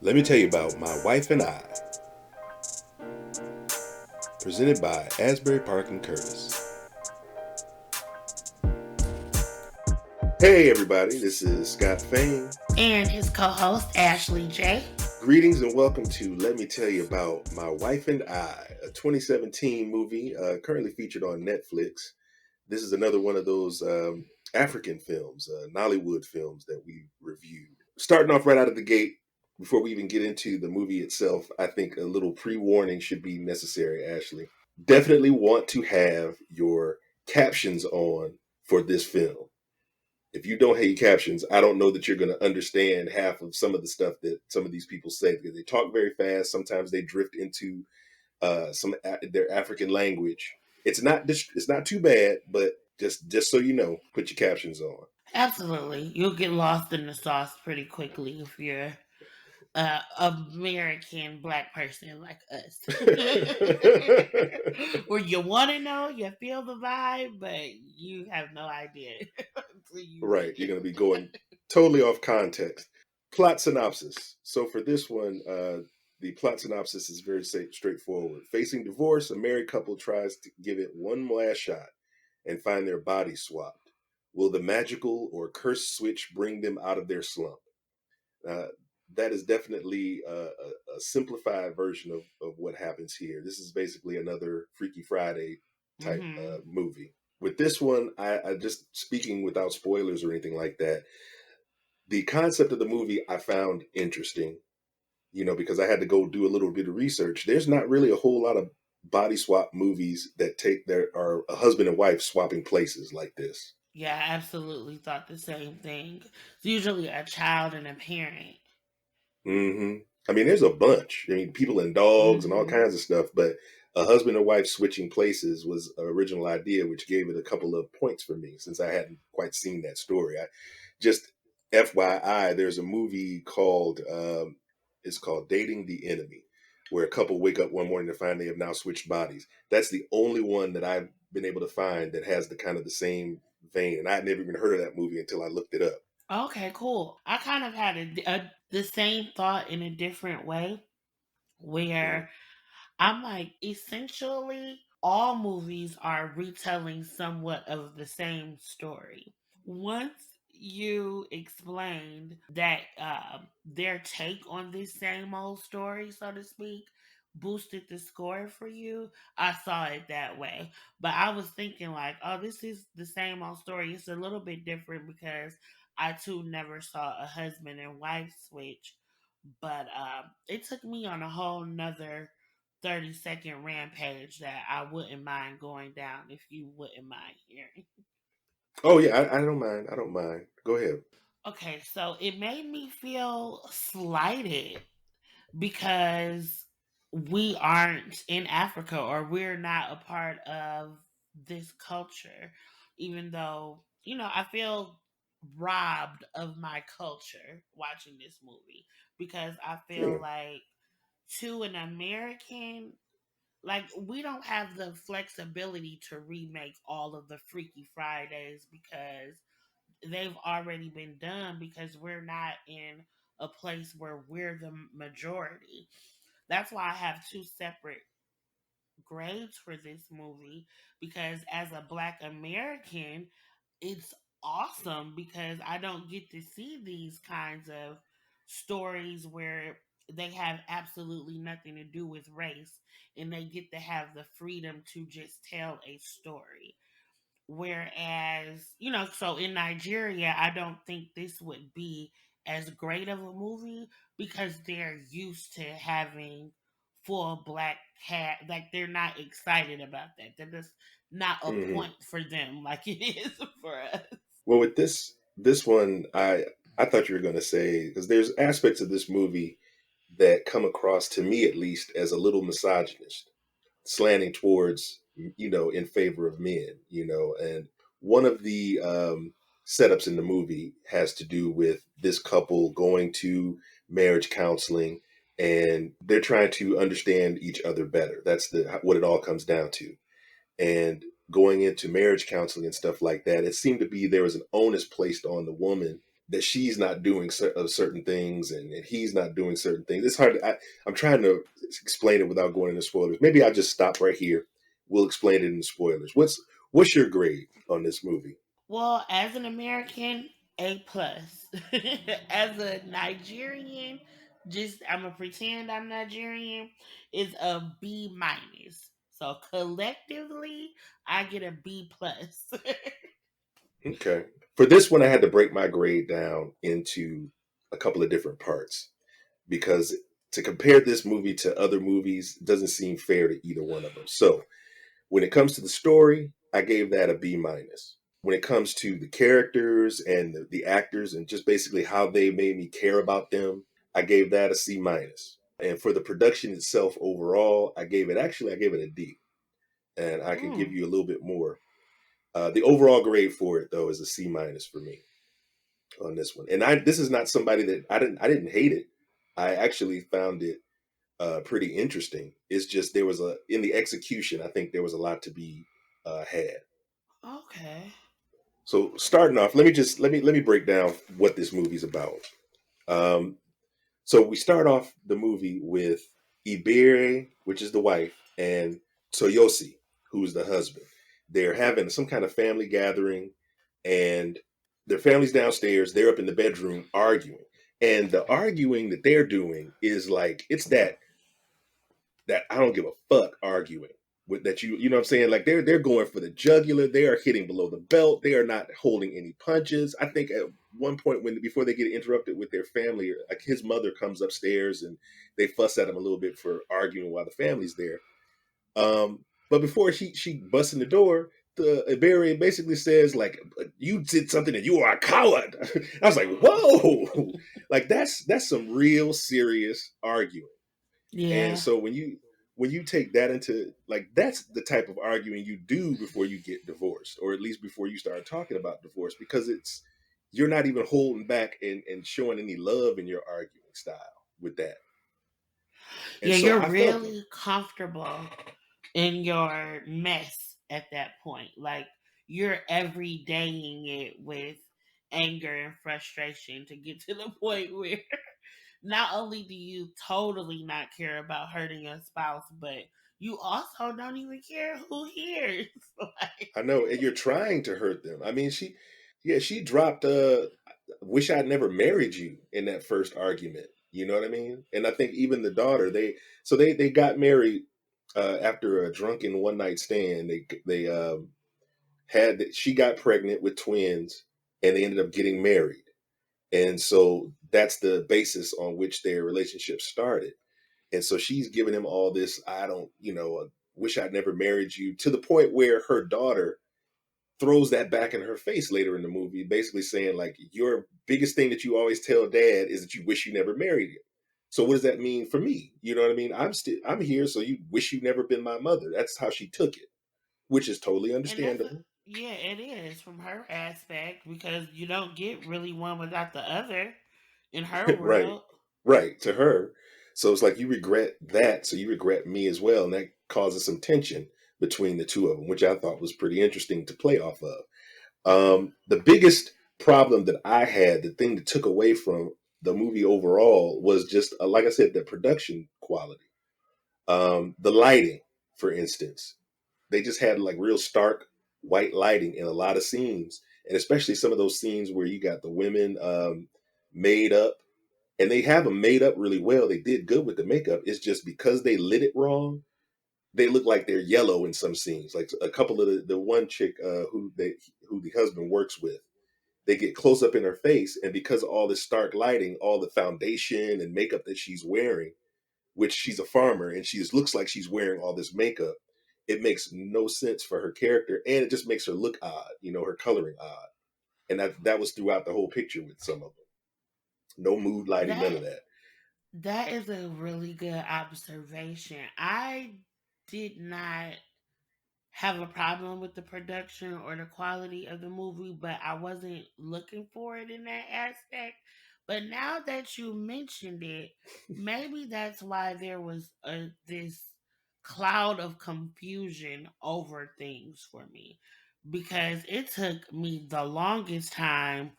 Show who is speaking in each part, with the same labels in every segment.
Speaker 1: Let me tell you about My Wife and I, presented by Asbury Park and Curtis. Hey everybody, this is Scott Fain.
Speaker 2: And his co-host, Ashley J.
Speaker 1: Greetings and welcome to Let Me Tell You About My Wife and I, a 2017 movie currently featured on Netflix. This is another one of those African films, Nollywood films that we reviewed. Starting off right out of the gate, before we even get into the movie itself, I think a little pre-warning should be necessary, Ashley. Definitely want to have your captions on for this film. If you don't have your captions, I don't know that you're going to understand half of some of the stuff that some of these people say because they talk very fast. Sometimes they drift into their African language. It's not too bad, but just so you know, put your captions on.
Speaker 2: Absolutely. You'll get lost in the sauce pretty quickly if you're American black person like us. Where you want to know, you feel the vibe, but you have no idea until you
Speaker 1: Right,
Speaker 2: read
Speaker 1: you're
Speaker 2: it.
Speaker 1: going to be going totally off context. Plot synopsis. So for this one, the plot synopsis is very straightforward. Facing divorce, a married couple tries to give it one last shot and find their bodies swapped. Will the magical or cursed switch bring them out of their slump? Uh, that is definitely a simplified version of what happens here. This is basically another Freaky Friday type
Speaker 2: Hmm.
Speaker 1: movie. With this one, I just speaking without spoilers or anything like that, the concept of the movie I found interesting, because I had to go do a little bit of research. There's not really a whole lot of body swap movies that take there are a husband and wife swapping places like this.
Speaker 2: Yeah, I absolutely thought the same thing. It's usually a child and a parent.
Speaker 1: I mean, there's a bunch. I mean, people and dogs and all
Speaker 2: Hmm.
Speaker 1: kinds of stuff, but a husband and wife switching places was an original idea, which gave it a couple of points for me since I hadn't quite seen that story. I just FYI, there's a movie called it's called Dating the Enemy, where a couple wake up one morning to find they have now switched bodies. That's the only one that I've been able to find that has the kind of the same vein, and I'd never even heard of that movie until I looked it up.
Speaker 2: Okay, cool. I kind of had the same thought in a different way
Speaker 1: Mm,
Speaker 2: where I'm like, essentially, all movies are retelling somewhat of the same story. Once you explained that their take on this same old story, so to speak, boosted the score for you, I saw it that way. But I was thinking, like, oh, this is the same old story. It's a little bit different because I too never saw a husband and wife switch. But it took me on a whole nother 30-second rampage that I wouldn't mind going down if you wouldn't mind hearing.
Speaker 1: Oh yeah, I don't mind. I don't mind. Go ahead.
Speaker 2: Okay, so it made me feel slighted because we aren't in Africa or we're not a part of this culture, even though, I feel robbed of my culture watching this movie because I feel
Speaker 1: Yeah.
Speaker 2: like to an American, like we don't have the flexibility to remake all of the Freaky Fridays because they've already been done because we're not in a place where we're the majority. That's why I have two separate grades for this movie because as a black American, it's awesome because I don't get to see these kinds of stories where they have absolutely nothing to do with race and they get to have the freedom to just tell a story. Whereas, so in Nigeria, I don't think this would be as great of a movie because they're used to having full black cat. Like they're not excited about that. That is not a
Speaker 1: hmm
Speaker 2: point for them like it is for us.
Speaker 1: Well, with this one, I thought you were going to say because there's aspects of this movie that come across to me at least as a little misogynist, slanting towards in favor of men. And one of the setups in the movie has to do with this couple going to marriage counseling and they're trying to understand each other better. That's the what it all comes down to. And going into marriage counseling and stuff like that, it seemed to be there was an onus placed on the woman that she's not doing certain things, and he's not doing certain things. It's hard. I'm trying to explain it without going into spoilers. Maybe I'll just stop right here. We'll explain it in the spoilers. What's your grade on this movie?
Speaker 2: Well, as an American, A plus. As a Nigerian, just I'm gonna pretend I'm Nigerian, is a B minus. So collectively, I get a B plus.
Speaker 1: Okay. For this one, I had to break my grade down into a couple of different parts because to compare this movie to other movies doesn't seem fair to either one of them. So when it comes to the story, I gave that a B minus. When it comes to the characters and the actors and just basically how they made me care about them, I gave that a C minus. And for the production itself overall, I gave it a D. And I can give
Speaker 2: Mm,
Speaker 1: you a little bit more. The overall grade for it though is a C minus for me on this one. And this is not somebody that I didn't hate it. I actually found it pretty interesting. It's just there was a in the execution. I think there was a lot to be had.
Speaker 2: okay.
Speaker 1: So starting off, let me break down what this movie's about. Um, so we start off the movie with Ibere, which is the wife, and Toyosi, who's the husband. They're having some kind of family gathering, and their family's downstairs. They're up in the bedroom arguing, and the arguing that they're doing is like it's that I don't give a fuck arguing with that you know what I'm saying? Like they're going for the jugular, they are hitting below the belt, they are not holding any punches. I think at one point when before they get interrupted with their family, like his mother comes upstairs and they fuss at him a little bit for arguing while the family's there. But before she busts in the door, the Barry basically says like you did something and you are a coward. I was like, whoa, like that's some real serious arguing. And
Speaker 2: Yeah.
Speaker 1: so when you take that into like that's the type of arguing you do before you get divorced, or at least before you start talking about divorce, because it's you're not even holding back and showing any love in your arguing style with that. And
Speaker 2: Yeah,
Speaker 1: so
Speaker 2: you're
Speaker 1: I felt
Speaker 2: really comfortable in your mess at that point. Like you're everydaying it with anger and frustration to get to the point where not only do you totally not care about hurting your spouse, but you also don't even care who hears. Like,
Speaker 1: I know, and you're trying to hurt them. I mean, she dropped wish I'd never married you in that first argument. You know what I mean? And I think even the daughter, they got married after a drunken one night stand. They she got pregnant with twins and they ended up getting married. And so that's the basis on which their relationship started. And so she's giving him all this, I don't, wish I'd never married you, to the point where her daughter throws that back in her face later in the movie, basically saying like your biggest thing that you always tell dad is that you wish you never married him. So what does that mean for me? You know what I mean? I'm here, so you wish you never been my mother. That's how she took it, which is totally
Speaker 2: and that's a
Speaker 1: understandable.
Speaker 2: yeah, it is from her aspect because you don't get really one without the other in her
Speaker 1: Right,
Speaker 2: world.
Speaker 1: right, to her. So it's like you regret that, so you regret me as well, and that causes some tension between the two of them, which I thought was pretty interesting to play off of. The biggest problem that I had, the thing that took away from the movie overall, was just like I said, the production quality. The lighting, for instance, they just had like real stark white lighting in a lot of scenes, and especially some of those scenes where you got the women made up, and they have them made up really well. They did good with the makeup. It's just because they lit it wrong, they look like they're yellow in some scenes. Like a couple of the one chick who the husband works with, they get close up in her face, and because of all this stark lighting, all the foundation and makeup that she's wearing, which she's a farmer and she looks like she's wearing all this makeup, it makes no sense for her character, and it just makes her look odd. Her coloring odd, and that was throughout the whole picture with some of them. No mood lighting, none of
Speaker 2: That
Speaker 1: that.
Speaker 2: that is a really good observation. I did not have a problem with the production or the quality of the movie, but I wasn't looking for it in that aspect. But now that you mentioned it, maybe that's why there was this cloud of confusion over things for me because it took me the longest time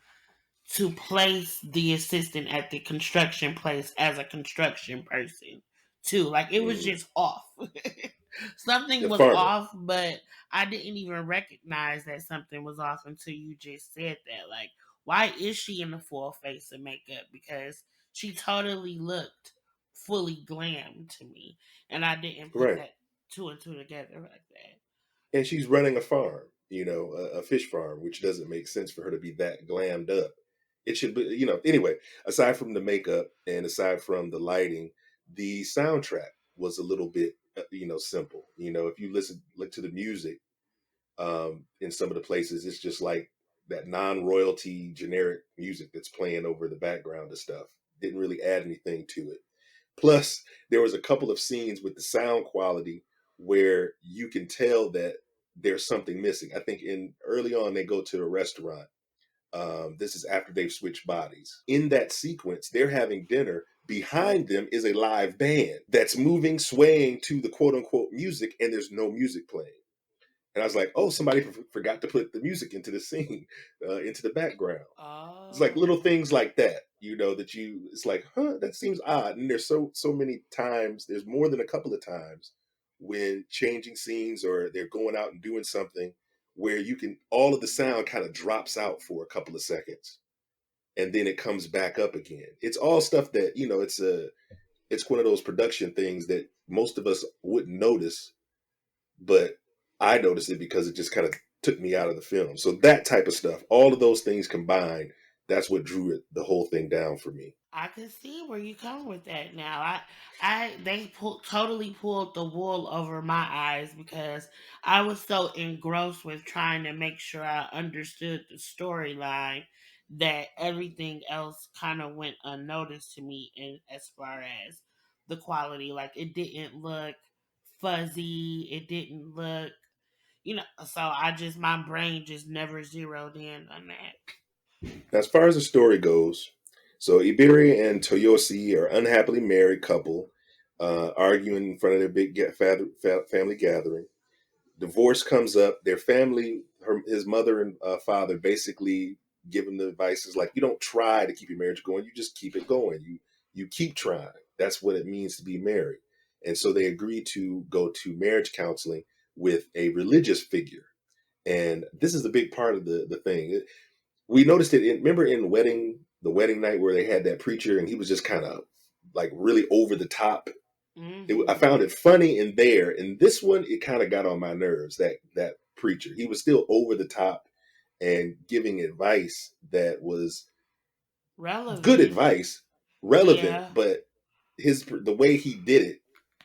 Speaker 2: to place the assistant at the construction place as a construction person too. Like it was
Speaker 1: Mm.
Speaker 2: just off. Something
Speaker 1: The
Speaker 2: was
Speaker 1: farmer.
Speaker 2: off, but I didn't even recognize that something was off until you just said that. Like, why is she in the full face of makeup? Because she totally looked fully glam to me, and I didn't put
Speaker 1: Right.
Speaker 2: that two and two together like that.
Speaker 1: And she's running a farm, a fish farm, which doesn't make sense for her to be that glammed up. It should be, anyway, aside from the makeup and aside from the lighting, the soundtrack was a little bit, simple. If you look to the music, in some of the places, it's just like that non-royalty generic music that's playing over the background of stuff. Didn't really add anything to it. Plus, there was a couple of scenes with the sound quality where you can tell that there's something missing. I think in early on they go to a restaurant. This is after they've switched bodies. In that sequence, they're having dinner. Behind them is a live band that's moving, swaying to the quote unquote music, and there's no music playing. And I was like, oh, somebody forgot to put the music into the scene, into the background. It's like little
Speaker 2: Oh.
Speaker 1: things like that, it's like, huh, that seems odd. And there's so many times, there's more than a couple of times when changing scenes or they're going out and doing something where all of the sound kind of drops out for a couple of seconds and then it comes back up again. It's all stuff that, it's one of those production things that most of us wouldn't notice, but I noticed it because it just kind of took me out of the film. So that type of stuff, all of those things combined, that's what drew the whole thing down for me.
Speaker 2: I can see where you come with that now. Totally pulled the wool over my eyes because I was so engrossed with trying to make sure I understood the storyline that everything else kind of went unnoticed to me in as far as the quality. Like it didn't look fuzzy. It didn't look, so my brain just never zeroed in on that.
Speaker 1: As far as the story goes, so Iberi and Toyosi are unhappily married couple, arguing in front of their big family gathering. Divorce comes up. Their family, his mother and father, basically give him the advice is like, you don't try to keep your marriage going, you just keep it going. You keep trying. That's what it means to be married. And so they agree to go to marriage counseling with a religious figure. And this is a big part of the thing. We noticed it. Remember in the wedding night where they had that preacher and he was just kind of like really over the top. I
Speaker 2: Hmm.
Speaker 1: found it funny in there. In this one, it kind of got on my nerves. That preacher, he was still over the top and giving advice that was good
Speaker 2: Relevant.
Speaker 1: advice, relevant,
Speaker 2: Yeah.
Speaker 1: but the way he did it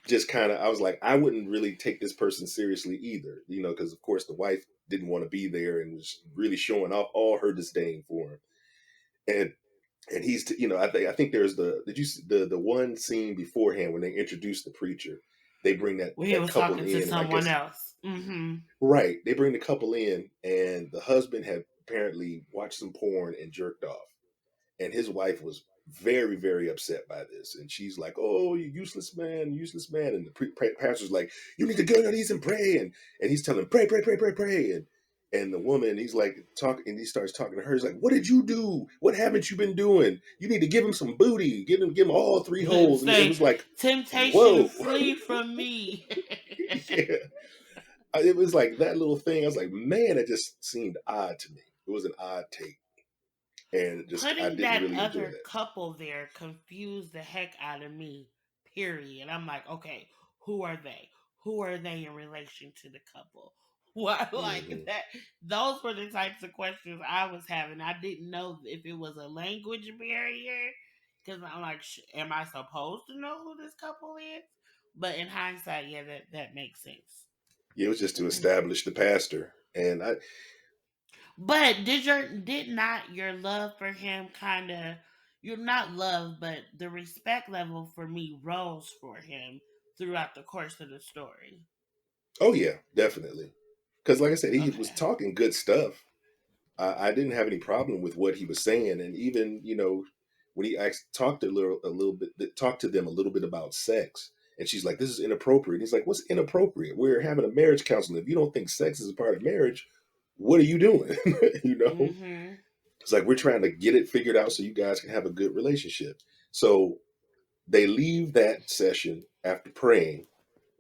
Speaker 1: just kind of, I was like, I wouldn't really take this person seriously either, because of course the wife didn't want to be there and was really showing off all her disdain for him. And he's, I think there's did you see the one scene beforehand when they introduce the preacher, they bring that
Speaker 2: When he
Speaker 1: that
Speaker 2: was
Speaker 1: couple
Speaker 2: talking to
Speaker 1: in, and I
Speaker 2: someone
Speaker 1: guess,
Speaker 2: else. Hmm.
Speaker 1: right, they bring the couple in, and the husband had apparently watched some porn and jerked off, and his wife was very, very upset by this. And she's like, oh, you useless man. And the pastor's like, you need to go on your knees and pray. And he's telling him, pray, pray, pray, pray, pray. And the woman, he's like, and he starts talking to her. He's like, what did you do? What haven't you been doing? You need to give him some booty. Give him all three holes. And it
Speaker 2: Say,
Speaker 1: was like,
Speaker 2: temptation
Speaker 1: whoa.
Speaker 2: flee from me.
Speaker 1: Yeah. It was like that little thing. I was like, man, it just seemed odd to me. It was an odd take. And just, I
Speaker 2: Putting
Speaker 1: didn't
Speaker 2: that
Speaker 1: really enjoy
Speaker 2: other
Speaker 1: that.
Speaker 2: couple there confused the heck out of me. Period. I'm like, okay, who are they? Who are they in relation to the couple? What like
Speaker 1: Hmm.
Speaker 2: that? Those were the types of questions I was having. I didn't know if it was a language barrier because I'm like, am I supposed to know who this couple is? But in hindsight, yeah, that makes sense.
Speaker 1: Yeah, it was just to establish the pastor. And
Speaker 2: But did not your love for him kind of, you're not love, but the respect level for me rose for him throughout the course of the story.
Speaker 1: oh yeah, definitely. Because like I said, he was
Speaker 2: Okay.
Speaker 1: talking good stuff. I didn't have any problem with what he was saying, and even when he talked a little bit, talked to them a little bit about sex, and she's like, "This is inappropriate." He's like, "What's inappropriate? We're having a marriage counseling. If you don't think sex is a part of marriage, what are you doing?" you know.
Speaker 2: Mm-hmm.
Speaker 1: It's like we're trying to get it figured out so you guys can have a good relationship. So they leave that session after praying,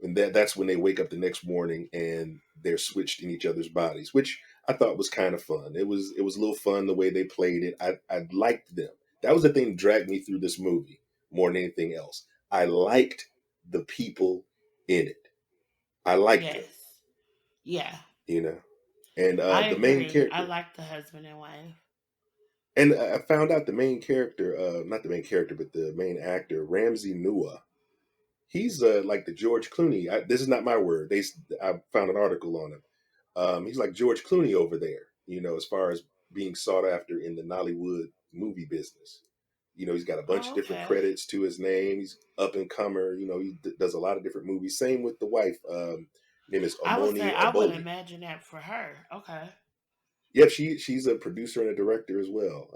Speaker 1: and that's when they wake up the next morning and they're switched in each other's bodies, which I thought was kind of fun. It was a little fun the way they played it. I liked them. That was the thing that dragged me through this movie more than anything else. I liked the people in it. I liked them,
Speaker 2: Yes. Yeah.
Speaker 1: you know. And
Speaker 2: I
Speaker 1: the main
Speaker 2: agree. I
Speaker 1: character,
Speaker 2: like the husband and wife.
Speaker 1: and I found out the main character, not the main character, but the main actor, Ramsey Nouah. He's like the George Clooney. This is not my word. I found an article on him. He's like George Clooney over there, as far as being sought after in the Nollywood movie business. He's got a bunch of
Speaker 2: Oh,
Speaker 1: different
Speaker 2: okay.
Speaker 1: credits to his name. He's up and comer. He does a lot of different movies. Same with the wife. Name is
Speaker 2: I would say
Speaker 1: Omoni
Speaker 2: I would
Speaker 1: Oboli.
Speaker 2: imagine that for her. Okay.
Speaker 1: Yep, she's a producer and a director as well.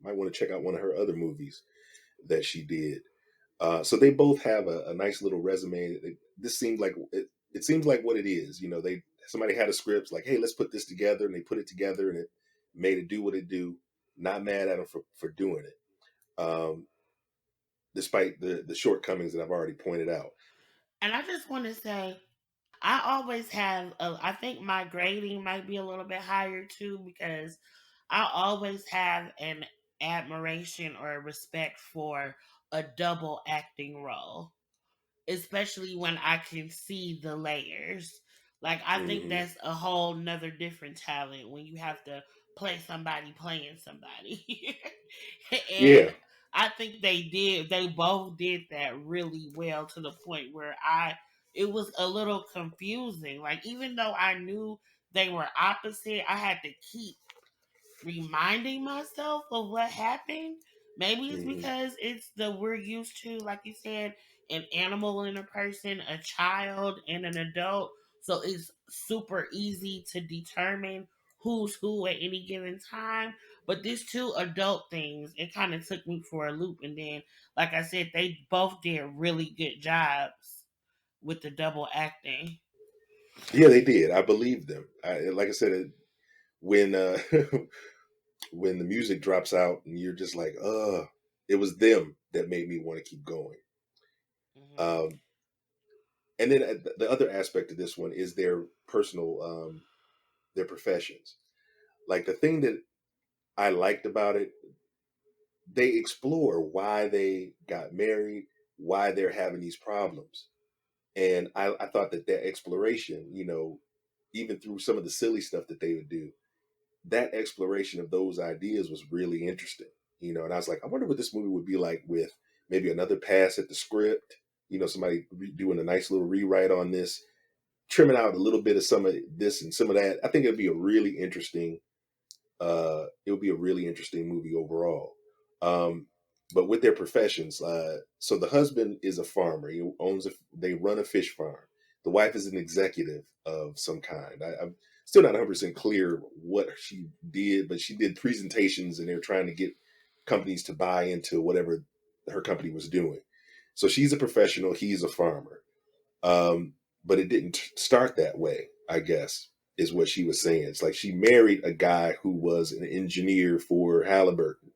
Speaker 1: Might want to check out one of her other movies that she did. So they both have a nice little resume. This seems like it seems like what it is. They somebody had a script like, hey, let's put this together, and they put it together, and it made it do what it do. Not mad at them for doing it, despite the shortcomings that I've already pointed out.
Speaker 2: And I just want to say, I always have, I think my grading might be a little bit higher too, because I always have an admiration or a respect for a double acting role, especially when I can see the layers. Like, I think
Speaker 1: Hmm.
Speaker 2: that's a whole nother different talent when you have to play somebody playing somebody.
Speaker 1: Yeah,
Speaker 2: And I think they both did that really well, to the point where it was a little confusing. Like, even though I knew they were opposite, I had to keep reminding myself of what happened. Maybe it's
Speaker 1: hmm
Speaker 2: because we're used to, like you said, an animal and a person, a child and an adult. So it's super easy to determine who's who at any given time. But these two adult things, it kind of took me for a loop. And then, like I said, they both did really good jobs with the double acting.
Speaker 1: yeah, they did. I believe them. Like I said, when when the music drops out and you're just like, it was them that made me want to keep going.
Speaker 2: Hmm.
Speaker 1: Um, and then the other aspect of this one is their personal, their professions. Like the thing that I liked about it, they explore why they got married, why they're having these problems. And I thought that exploration, even through some of the silly stuff that they would do, that exploration of those ideas was really interesting. And I was like, I wonder what this movie would be like with maybe another pass at the script, somebody doing a nice little rewrite on this, trimming out a little bit of some of this and some of that. I think it would be a really interesting movie overall. Um, but with their professions, so the husband is a farmer. They run a fish farm. The wife is an executive of some kind. I'm still not 100% clear what she did, but she did presentations and they're trying to get companies to buy into whatever her company was doing. So she's a professional. He's a farmer. Um, but it didn't start that way, I guess, is what she was saying. It's like she married a guy who was an engineer for Halliburton.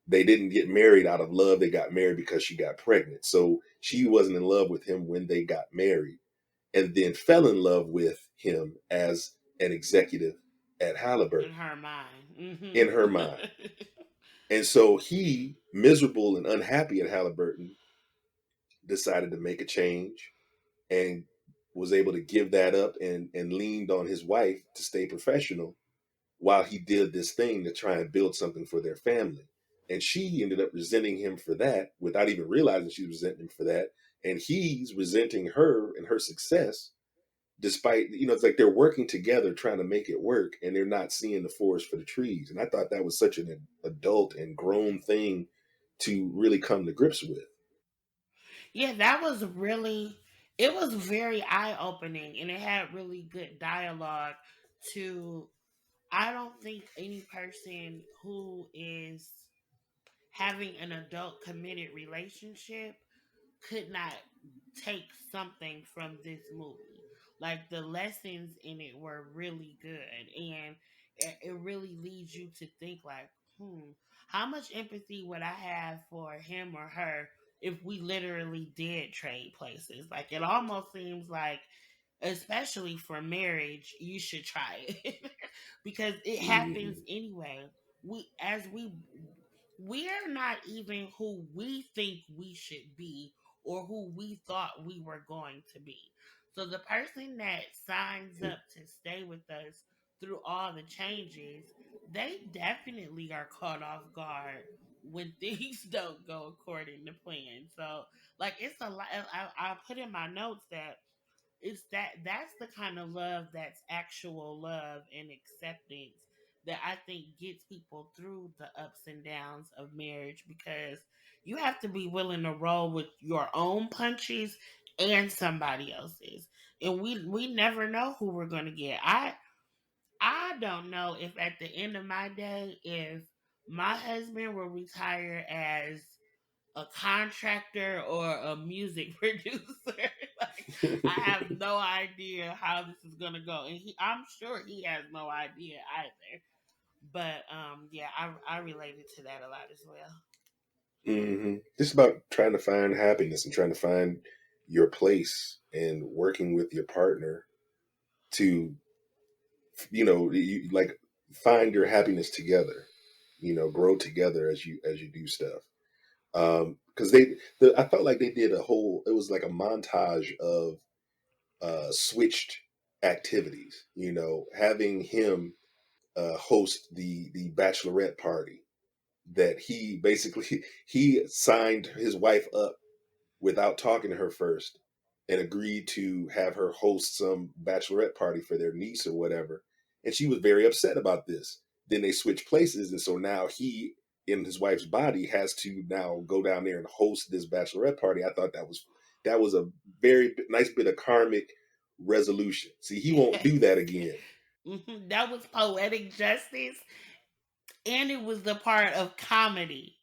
Speaker 1: They didn't get married out of love. They got married because she got pregnant. So she wasn't in love with him when they got married, and then fell in love with him as an executive at
Speaker 2: In
Speaker 1: Halliburton
Speaker 2: her mind.
Speaker 1: in
Speaker 2: Hmm.
Speaker 1: her mind. And so he, miserable and unhappy at Halliburton, decided to make a change and was able to give that up and leaned on his wife to stay professional while he did this thing to try and build something for their family. And she ended up resenting him for that without even realizing she was resenting him for that. And he's resenting her and her success, despite, it's like they're working together trying to make it work and they're not seeing the forest for the trees. And I thought that was such an adult and grown thing to really come to grips with.
Speaker 2: Yeah, that was really, it was very eye opening, and it had really good dialogue. To I don't think any person who is having an adult committed relationship could not take something from this movie. Like, the lessons in it were really good, and it really leads you to think like, how much empathy would I have for him or her if we literally did trade places? Like it almost seems like, especially for marriage, you should try it because it happens
Speaker 1: Mhm.
Speaker 2: anyway. We're not even who we think we should be or who we thought we were going to be. So the person that signs up to stay with us through all the changes, they definitely are caught off guard when things don't go according to plan. So like it's a lot. I put in my notes that that's the kind of love that's actual love and acceptance that I think gets people through the ups and downs of marriage, because you have to be willing to roll with your own punches and somebody else's. And we never know who we're going to get. I don't know if at the end of my day, if my husband will retire as a contractor or a music producer. Like I have no idea how this is gonna go, and I'm sure he has no idea either. But yeah, I related to that a lot as well.
Speaker 1: Just about trying to find happiness and trying to find your place and working with your partner to, like find your happiness together. Grow together as you do stuff. Because I felt like they did a whole. It was like a montage of switched activities. Having him host the bachelorette party that he basically he signed his wife up without talking to her first and agreed to have her host some bachelorette party for their niece or whatever. And she was very upset about this. Then they switched places. And so now he, in his wife's body, has to now go down there and host this bachelorette party. I thought that was a very nice bit of karmic resolution. See, he won't
Speaker 2: Yes.
Speaker 1: do that again.
Speaker 2: That was poetic justice, and it was the part of comedy.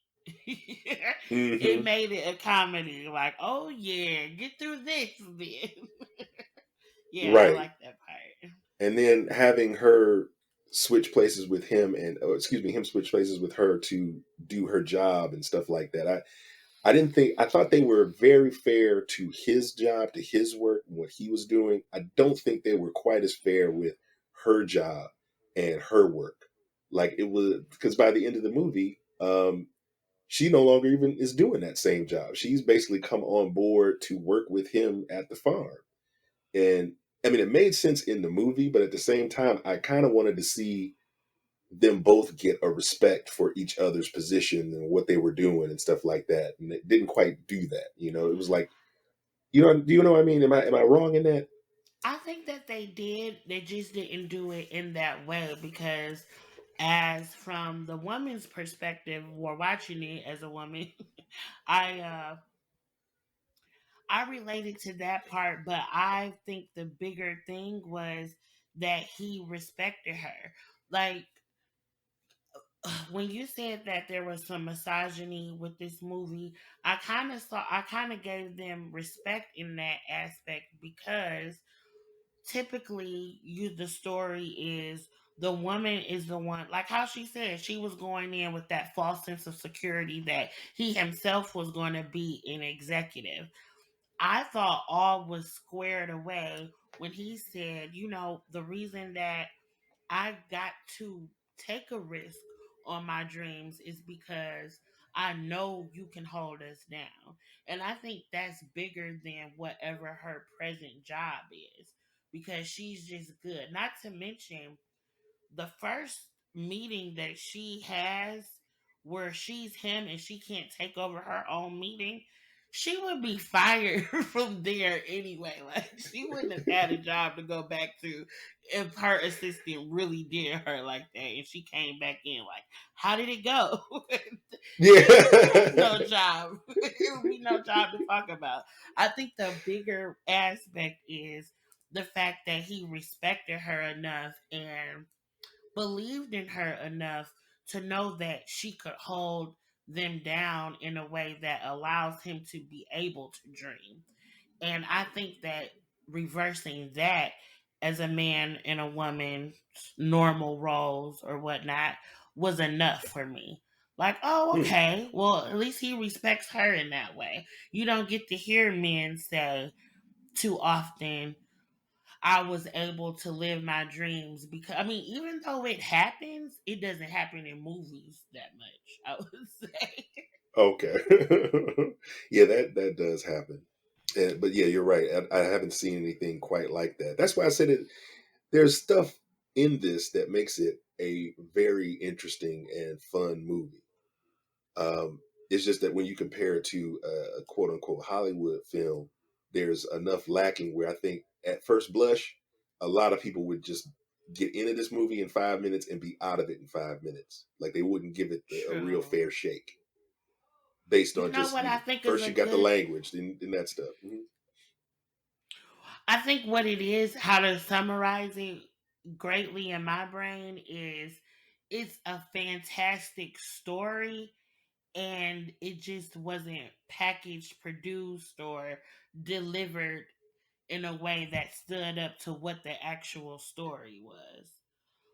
Speaker 2: It
Speaker 1: Hmm.
Speaker 2: made it a comedy. Like, oh yeah, get through this then. Yeah, I
Speaker 1: Right.
Speaker 2: like that part.
Speaker 1: And then having her switch places with him and excuse me, him switch places with her to do her job and stuff like that. I didn't think I thought they were very fair to his job, to his work and what he was doing. I don't think they were quite as fair with her job and her work. Like it was because by the end of the movie, she no longer even is doing that same job. She's basically come on board to work with him at the farm. And I mean, it made sense in the movie, but at the same time, I kind of wanted to see them both get a respect for each other's position and what they were doing and stuff like that. And it didn't quite do that. It was like, do you know what I mean? Am I wrong in that?
Speaker 2: I think that they did. They just didn't do it in that way because, as from the woman's perspective, or watching it as a woman, I uh, I related to that part. But I think the bigger thing was that he respected her. Like when you said that there was some misogyny with this movie, I kind of gave them respect in that aspect because typically the story is the woman is the one, like how she said she was going in with that false sense of security that he himself was going to be an executive. I thought all was squared away when he said, the reason that I got to take a risk on my dreams is because I know you can hold us down. And I think that's bigger than whatever her present job is, because she's just good. Not to mention the first meeting that she has where she's him and she can't take over her own meeting, she would be fired from there anyway. Like she wouldn't have had a job to go back to if her assistant really did her like that and she came back in like, how did it go? There would be no
Speaker 1: Yeah.
Speaker 2: job. It would be no job to talk about. I think the bigger aspect is the fact that he respected her enough and believed in her enough to know that she could hold them down in a way that allows him to be able to dream. And I think that reversing that as a man and a woman, normal roles or whatnot, was enough for me. Like, oh,
Speaker 1: Hmm.
Speaker 2: okay, well, at least he respects her in that way. You don't get to hear men say too often, I was able to live my dreams because I mean, even though it happens, it doesn't happen in movies that much. I would say.
Speaker 1: Okay. Yeah, that does happen. But yeah, you're right. I haven't seen anything quite like that. That's why I said it. There's stuff in this that makes it a very interesting and fun movie. It's just that when you compare it to a quote unquote Hollywood film, there's enough lacking where I think at first blush, a lot of people would just get into this movie in 5 minutes and be out of it in 5 minutes. Like they wouldn't give it a real
Speaker 2: True.
Speaker 1: fair shake based
Speaker 2: You
Speaker 1: on
Speaker 2: know
Speaker 1: just,
Speaker 2: what I think is
Speaker 1: first
Speaker 2: a
Speaker 1: you got the
Speaker 2: good.
Speaker 1: language, then that stuff. Mhm.
Speaker 2: I think what it is, how to summarize it greatly in my brain is, it's a fantastic story and it just wasn't packaged, produced, or delivered in a way that stood up to what the actual story was.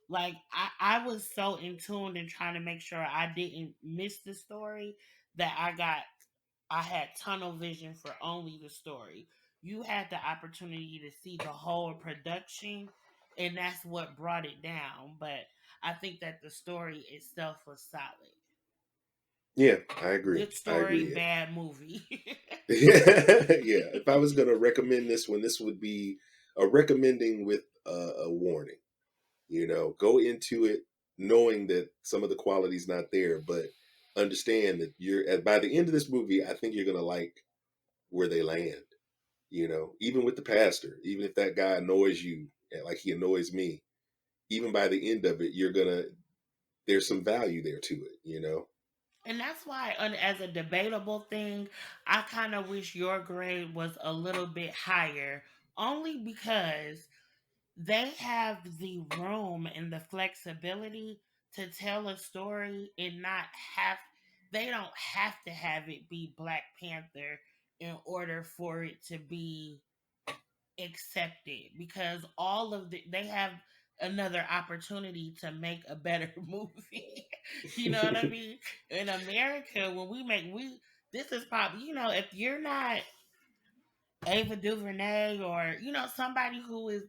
Speaker 2: Like I was so in tune and trying to make sure I didn't miss the story that I had tunnel vision for only the story. You had the opportunity to see the whole production, and that's what brought it down. But I think that the story itself was solid.
Speaker 1: Yeah, I agree.
Speaker 2: Good
Speaker 1: I
Speaker 2: story,
Speaker 1: agree.
Speaker 2: bad movie.
Speaker 1: Yeah, if I was going to recommend this one, this would be a recommending with a warning. Go into it knowing that some of the quality's not there, but understand that by the end of this movie, I think you're going to like where they land. Even with the pastor, even if that guy annoys you, like he annoys me, even by the end of it, there's some value there to it.
Speaker 2: And that's why, as a debatable thing, I kind of wish your grade was a little bit higher, only because they have the room and the flexibility to tell a story and not have, they don't have to have it be Black Panther in order for it to be accepted, because all of they have another opportunity to make a better movie. You know what I mean? In America, when we this is probably, if you're not Ava DuVernay, or somebody who is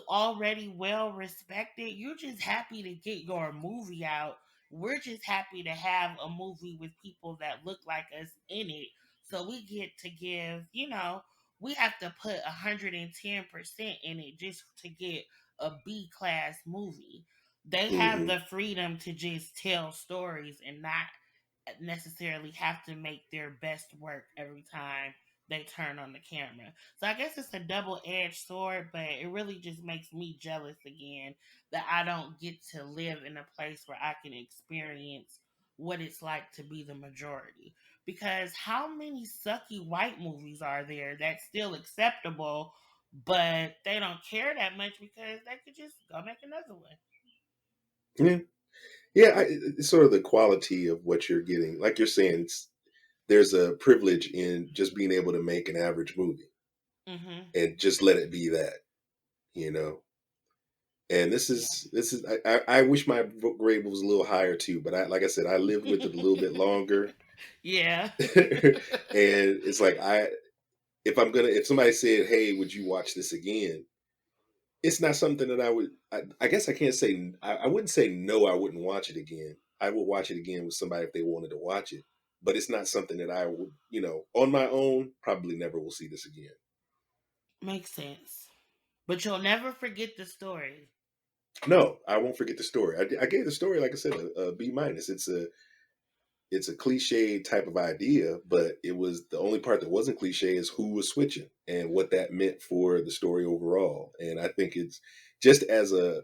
Speaker 2: already well respected, you're just happy to get your movie out. We're just happy to have a movie with people that look like us in it, so we get to give, we have to put 110% in it just to get a B class movie. They have
Speaker 1: Hmm.
Speaker 2: the freedom to just tell stories and not necessarily have to make their best work every time they turn on the camera. So I guess it's a double edged sword, but it really just makes me jealous again that I don't get to live in a place where I can experience what it's like to be the majority. Because how many sucky white movies are there that's still acceptable, but they don't care that much because they could just go make another one?
Speaker 1: Yeah, yeah. It's sort of the quality of what you're getting. Like you're saying, there's a privilege in just being able to make an average movie
Speaker 2: Mm-hmm.
Speaker 1: and just let it be that. You know, And
Speaker 2: Yeah.
Speaker 1: this is I wish my grade was a little higher too, but like I said, I lived with it a little bit longer,
Speaker 2: Yeah.
Speaker 1: and it's like if somebody said, "Hey, would you watch this again?" It's not something that I would. I guess I can't say I wouldn't say no. I wouldn't watch it again. I would watch it again with somebody if they wanted to watch it, but it's not something that I would, on my own. Probably never will see this again.
Speaker 2: Makes sense. But you'll never forget the story.
Speaker 1: No, I won't forget the story. I gave the story, like I said, a B minus. It's a cliche type of idea, but it was the only part that wasn't cliche is who was switching and what that meant for the story overall. And I think it's just as an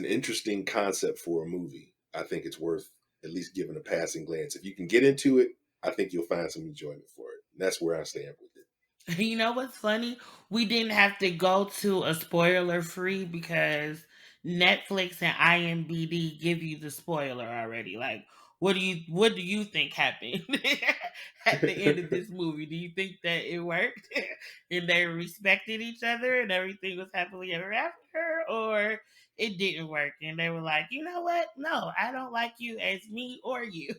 Speaker 1: interesting concept for a movie. I think it's worth at least giving a passing glance. If you can get into it, I think you'll find some enjoyment for it. And that's where I stand with it.
Speaker 2: You know what's funny? We didn't have to go to a spoiler free because Netflix and IMDb give you the spoiler already. Like, What do you think happened at the end of this movie? Do you think that it worked and they respected each other and everything was happily ever after, or it didn't work and they were like, you know what? No, I don't like you as me or you.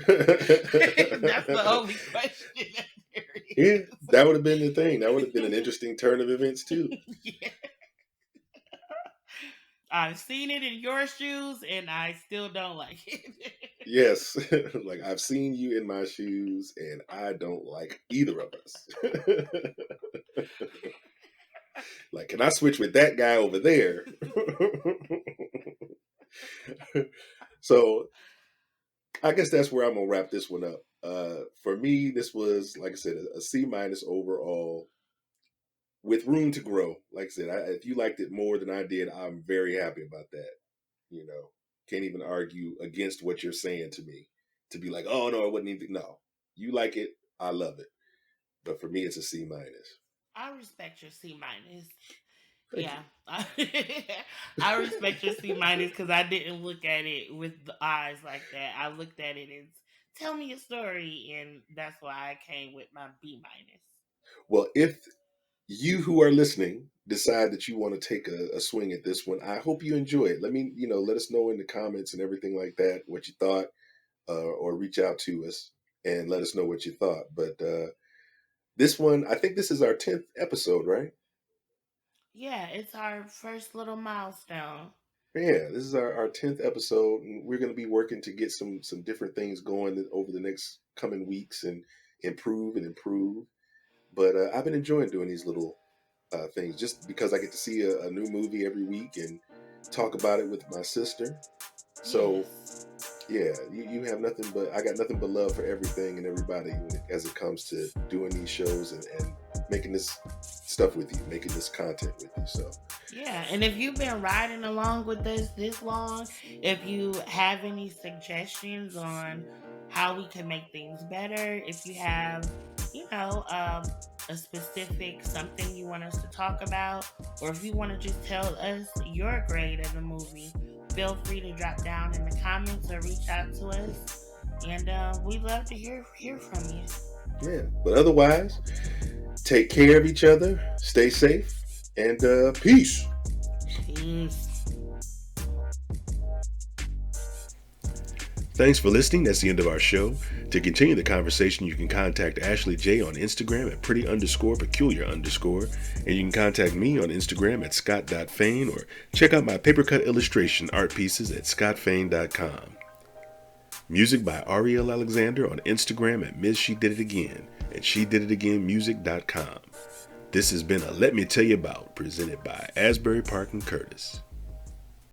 Speaker 2: That's the only question that there
Speaker 1: Yeah,
Speaker 2: is.
Speaker 1: that would have been the thing. That would have been an interesting turn of events too.
Speaker 2: Yeah. I've seen it in your shoes and I still don't like it.
Speaker 1: Yes, like I've seen you in my shoes, and I don't like either of us. Like, can I switch with that guy over there? So I guess that's where I'm gonna wrap this one up. For me, this was, like I said, a C minus overall, with room to grow. Like I said, if you liked it more than I did, I'm very happy about that. You know, can't even argue against what you're saying to me. To be like, oh no, I wouldn't even. No, you like it, I love it. But for me, it's a C minus.
Speaker 2: I respect your C minus.
Speaker 1: Thank you.
Speaker 2: Yeah. I respect your C minus because I didn't look at it with the eyes like that. I looked at it as tell me a story, and that's why I came with my B minus.
Speaker 1: Well, if you who are listening decide that you want to take a swing at this one, I hope you enjoy it. Let us know in the comments and everything like that what you thought, or reach out to us and let us know what you thought. But this one, I think this is our 10th episode, right?
Speaker 2: Yeah, it's our first little milestone.
Speaker 1: Yeah, this is our 10th episode, and we're going to be working to get some different things going over the next coming weeks and improve and improve. But I've been enjoying doing these little things just because I get to see a new movie every week and talk about it with my sister. So
Speaker 2: Yes.
Speaker 1: yeah, you have nothing but I got nothing but love for everything and everybody as it comes to doing these shows and making this stuff with you, making this content with you. So
Speaker 2: Yeah, and if you've been riding along with us this long, if you have any suggestions on how we can make things better, if you have, you know, a specific something you want us to talk about, or if you want to just tell us your grade of the movie, feel free to drop down in the comments or reach out to us, and we'd love to hear from you.
Speaker 1: yeah, but otherwise, take care of each other, stay safe, and peace.
Speaker 2: Peace.
Speaker 1: Thanks for listening. That's the end of our show. To continue the conversation, you can contact Ashley J on Instagram at pretty_peculiar_. And you can contact me on Instagram at scott.fain, or check out my papercut illustration art pieces at scottfain.com. Music by Arielle Alexander on Instagram at Ms. She Did It Again and SheDidItAgainMusic.com. This has been a Let Me Tell You About, presented by Asbury Park and Curtis.